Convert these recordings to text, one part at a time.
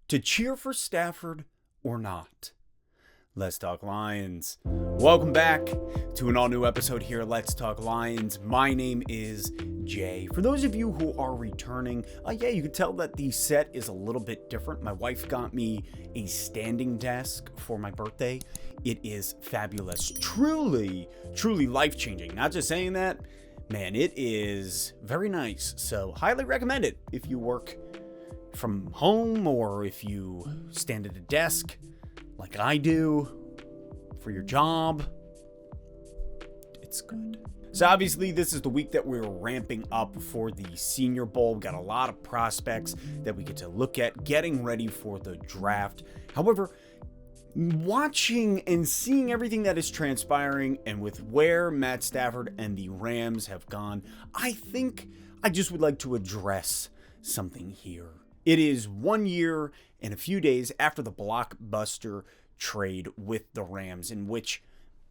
To cheer for Stafford or not? Let's Talk Lions. Welcome back to an all-new episode here at Let's Talk Lions. My name is Jay. For those of you who are returning, you can tell that the set is a little bit different. My wife got me a standing desk for my birthday. It is fabulous. Truly life-changing. Not just saying that, man, it is very nice. So highly recommend it if you work from home or if you stand at a desk like I do for your job. It's good. So obviously this is the week that we're ramping up for the Senior Bowl. We've got a lot of prospects that we get to look at, getting ready for the draft. However, watching and seeing everything that is transpiring and with where Matt Stafford and the Rams have gone, I think I just would like to address something here. It is 1 year and a few days after the blockbuster trade with the Rams, in which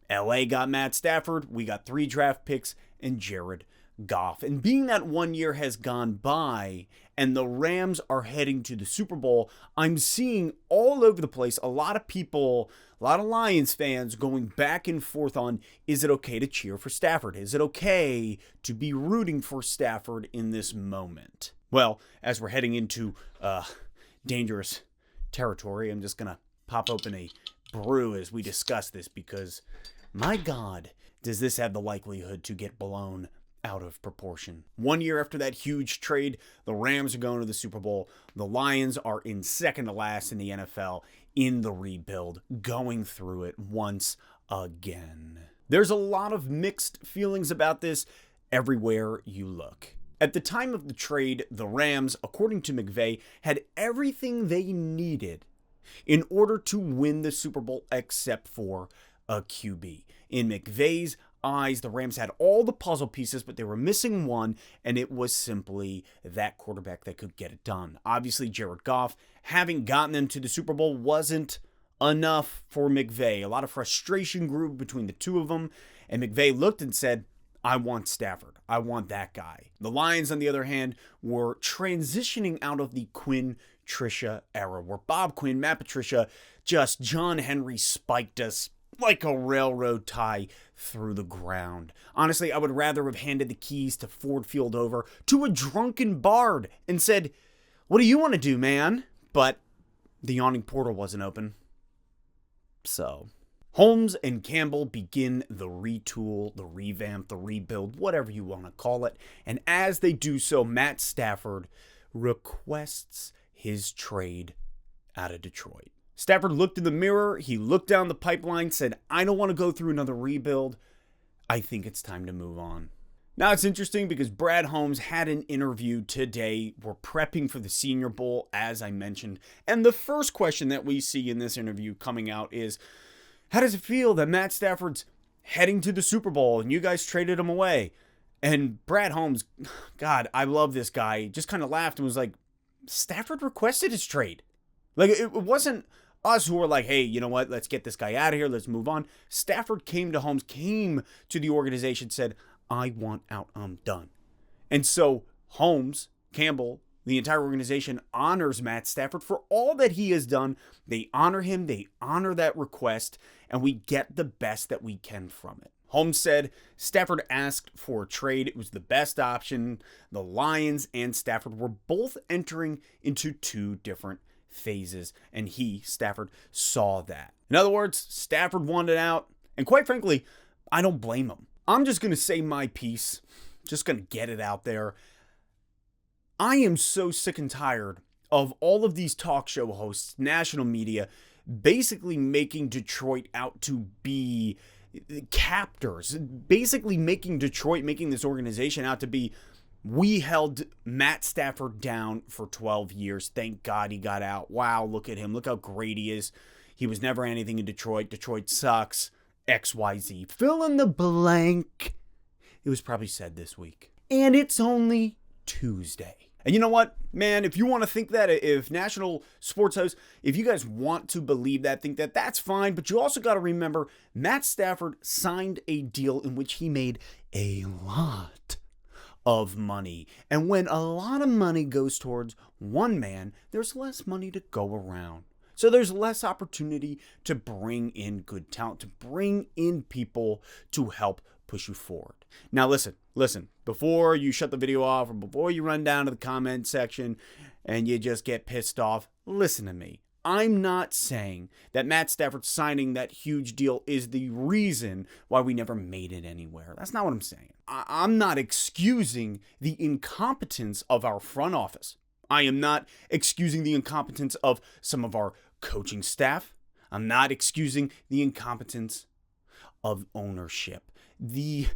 LA got Matt Stafford, we got 3 draft picks, and Jared Goff. And being that 1 year has gone by and the Rams are heading to the Super Bowl, I'm seeing all over the place a lot of people, a lot of Lions fans going back and forth on, is it okay to cheer for Stafford? Is it okay to be rooting for Stafford in this moment? Well, as we're heading into dangerous territory, I'm just going to pop open a brew as we discuss this because, my God, does this have the likelihood to get blown out of proportion. 1 year after that huge trade, the Rams are going to the Super Bowl. The Lions are in second to last in the NFL in the rebuild, going through it once again. There's a lot of mixed feelings about this everywhere you look. At the time of the trade, the Rams, according to McVay, had everything they needed in order to win the Super Bowl except for a QB. In McVay's eyes, the Rams had all the puzzle pieces, but they were missing one, and it was simply that quarterback that could get it done. Obviously, Jared Goff, having gotten them to the Super Bowl, wasn't enough for McVay. A lot of frustration grew between the two of them, and McVay looked and said, I want Stafford. I want that guy. The Lions, on the other hand, were transitioning out of the Quinn-Tricia era, where Bob Quinn, Matt Patricia, just John Henry spiked us like a railroad tie through the ground. Honestly, I would rather have handed the keys to Ford Field over to a drunken bard and said, what do you want to do, man? But the yawning portal wasn't open. So Holmes and Campbell begin the retool, the revamp, the rebuild, whatever you want to call it. And as they do so, Matt Stafford requests his trade out of Detroit. Stafford looked in the mirror, he looked down the pipeline, said, I don't want to go through another rebuild. I think it's time to move on. Now it's interesting because Brad Holmes had an interview today. We're prepping for the Senior Bowl, as I mentioned. And the first question that we see in this interview coming out is, how does it feel that Matt Stafford's heading to the Super Bowl and you guys traded him away? And Brad Holmes, God, I love this guy, just kind of laughed and was like, Stafford requested his trade. Like, it wasn't us who were like, hey, you know what, let's get this guy out of here, let's move on. Stafford came to Holmes, came to the organization, said, I want out, I'm done. And so Holmes, Campbell, the entire organization honors Matt Stafford for all that he has done. They honor him, they honor that request, and we get the best that we can from it. Holmes said Stafford asked for a trade. It was the best option. The Lions and Stafford were both entering into 2 different phases, and Stafford, saw that. In other words, Stafford wanted out, and quite frankly, I don't blame him. I'm just going to say my piece, just going to get it out there. I am so sick and tired of all of these talk show hosts, national media, basically making Detroit out to be captors, basically making this organization out to be, we held Matt Stafford down for 12 years. Thank God he got out. Wow, look at him. Look how great he is. He was never anything in Detroit. Detroit sucks. XYZ. Fill in the blank. It was probably said this week. And it's only Tuesday. And you know what, man, if you want to think that, if national sports hosts, if you guys want to believe that, think that, that's fine. But you also got to remember, Matt Stafford signed a deal in which he made a lot of money. And when a lot of money goes towards one man, there's less money to go around. So there's less opportunity to bring in good talent, to bring in people to help push you forward. Now listen, before you shut the video off or before you run down to the comment section and you just get pissed off, listen to me. I'm not saying that Matt Stafford signing that huge deal is the reason why we never made it anywhere. That's not what I'm saying. I'm not excusing the incompetence of our front office. I am not excusing the incompetence of some of our coaching staff. I'm not excusing the incompetence of ownership. The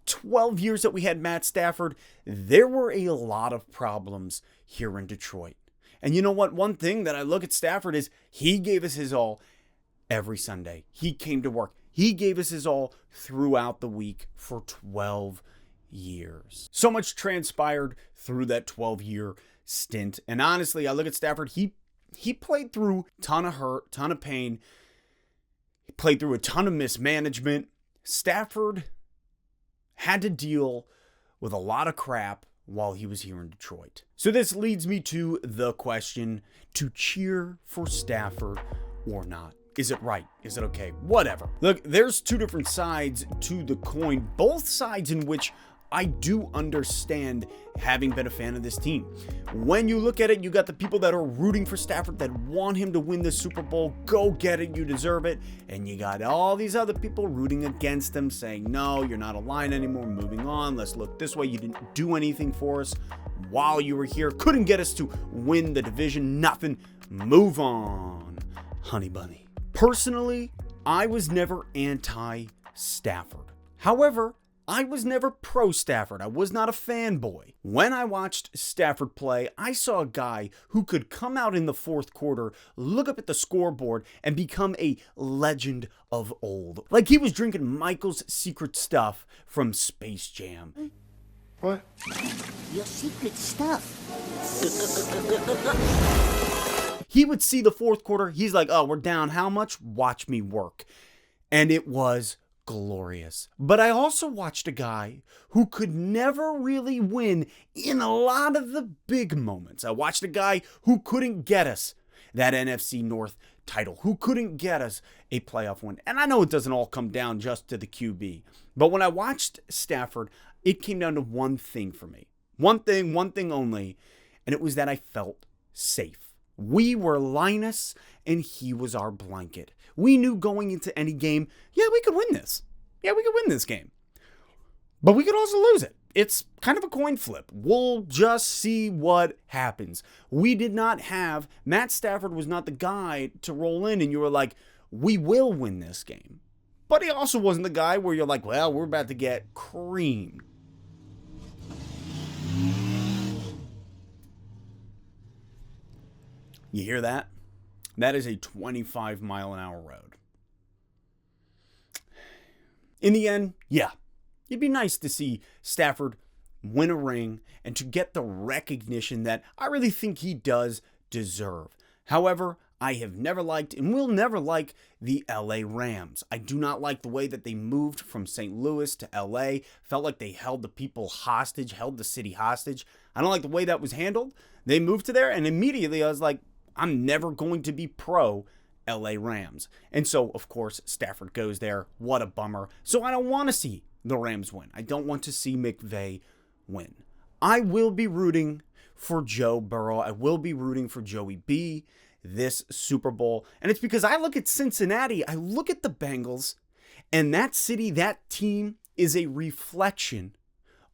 12 years that we had Matt Stafford, there were a lot of problems here in Detroit. And you know what? One thing that I look at Stafford is he gave us his all every Sunday. He came to work. He gave us his all throughout the week for 12 years. So much transpired through that 12-year stint. And honestly, I look at Stafford, he played through a ton of hurt, ton of pain. He played through a ton of mismanagement. Stafford had to deal with a lot of crap while he was here in Detroit. So this leads me to the question, to cheer for Stafford or not. Is it right? Is it okay? Whatever. Look, there's two different sides to the coin, both sides in which I do understand having been a fan of this team. When you look at it, you got the people that are rooting for Stafford that want him to win the Super Bowl. Go get it. You deserve it. And you got all these other people rooting against him saying, no, you're not a Lion anymore. Moving on. Let's look this way. You didn't do anything for us while you were here. Couldn't get us to win the division. Nothing. Move on, honey bunny. Personally, I was never anti-Stafford. However, I was never pro-Stafford. I was not a fanboy. When I watched Stafford play, I saw a guy who could come out in the fourth quarter, look up at the scoreboard, and become a legend of old. Like he was drinking Michael's secret stuff from Space Jam. What? Your secret stuff. He would see the fourth quarter. He's like, oh, we're down how much? Watch me work. And it was glorious. But I also watched a guy who could never really win in a lot of the big moments. I watched a guy who couldn't get us that NFC North title, who couldn't get us a playoff win. And I know it doesn't all come down just to the QB. But when I watched Stafford, it came down to one thing for me. One thing only. And it was that I felt safe. We were Linus and he was our blanket. We knew going into any game, yeah, we could win this. Yeah, we could win this game. But we could also lose it. It's kind of a coin flip. We'll just see what happens. We did not have, Matt Stafford was not the guy to roll in and you were like, we will win this game. But he also wasn't the guy where you're like, well, we're about to get creamed. You hear that? That is a 25-mile-an-hour road. In the end, yeah, it'd be nice to see Stafford win a ring and to get the recognition that I really think he does deserve. However, I have never liked and will never like the LA Rams. I do not like the way that they moved from St. Louis to LA. Felt like they held the people hostage, held the city hostage. I don't like the way that was handled. They moved to there and immediately I was like, I'm never going to be pro LA Rams. And so, of course, Stafford goes there. What a bummer. So I don't want to see the Rams win. I don't want to see McVay win. I will be rooting for Joe Burrow. I will be rooting for Joey B this Super Bowl. And it's because I look at Cincinnati, I look at the Bengals, and that city, that team is a reflection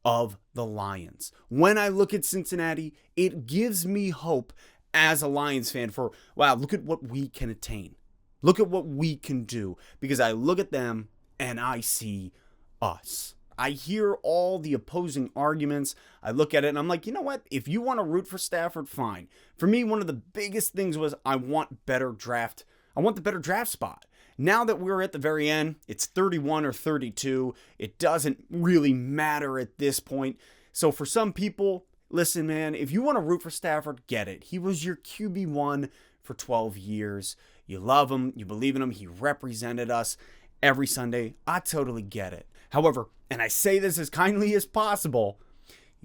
of the Lions. When I look at Cincinnati, it gives me hope as a Lions fan for, wow, look at what we can attain. Look at what we can do. Because I look at them and I see us. I hear all the opposing arguments. I look at it and I'm like, you know what? If you want to root for Stafford, fine. For me, one of the biggest things was I want better draft. I want the better draft spot. Now that we're at the very end, it's 31 or 32. It doesn't really matter at this point. So for some people, listen, man, if you want to root for Stafford, get it. He was your QB1 for 12 years. You love him. You believe in him. He represented us every Sunday. I totally get it. However, and I say this as kindly as possible,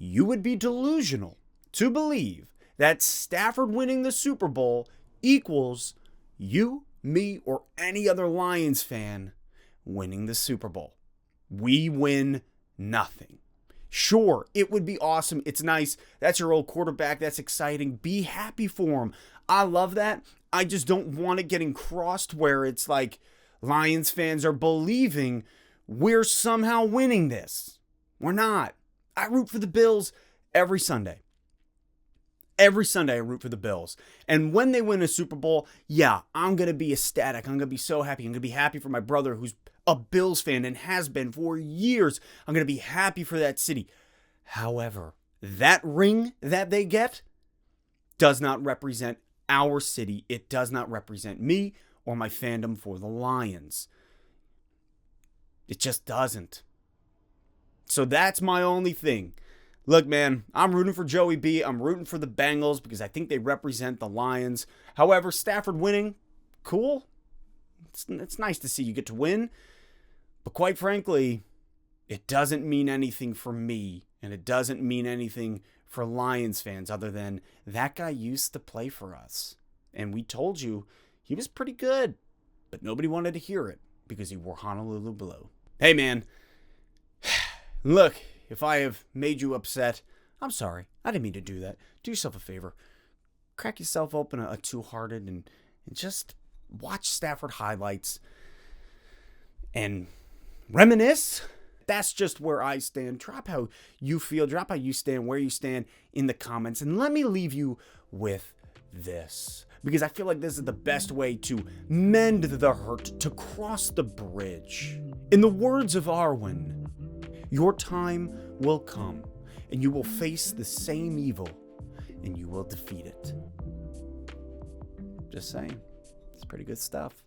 you would be delusional to believe that Stafford winning the Super Bowl equals you, me, or any other Lions fan winning the Super Bowl. We win nothing. Sure, it would be awesome. It's nice. That's your old quarterback. That's exciting. Be happy for him. I love that. I just don't want it getting crossed where it's like Lions fans are believing we're somehow winning this. We're not. I root for the Bills every Sunday. Every Sunday I root for the Bills. And when they win a Super Bowl, yeah, I'm going to be ecstatic. I'm going to be so happy. I'm going to be happy for my brother who's a Bills fan and has been for years. I'm going to be happy for that city. However, that ring that they get does not represent our city. It does not represent me or my fandom for the Lions. It just doesn't. So that's my only thing. Look, man, I'm rooting for Joey B. I'm rooting for the Bengals because I think they represent the Lions. However, Stafford winning, cool. It's nice to see you get to win. But quite frankly, it doesn't mean anything for me. And it doesn't mean anything for Lions fans other than that guy used to play for us. And we told you he was pretty good. But nobody wanted to hear it because he wore Honolulu blue. Hey, man. Look, if I have made you upset, I'm sorry. I didn't mean to do that. Do yourself a favor. Crack yourself open a Two-Hearted and just watch Stafford highlights and reminisce. That's just where I stand. Drop how you feel. Drop how you stand, where you stand in the comments. And let me leave you with this, because I feel like this is the best way to mend the hurt, to cross the bridge. In the words of Arwen, your time will come, and you will face the same evil, and you will defeat it. Just saying. It's pretty good stuff.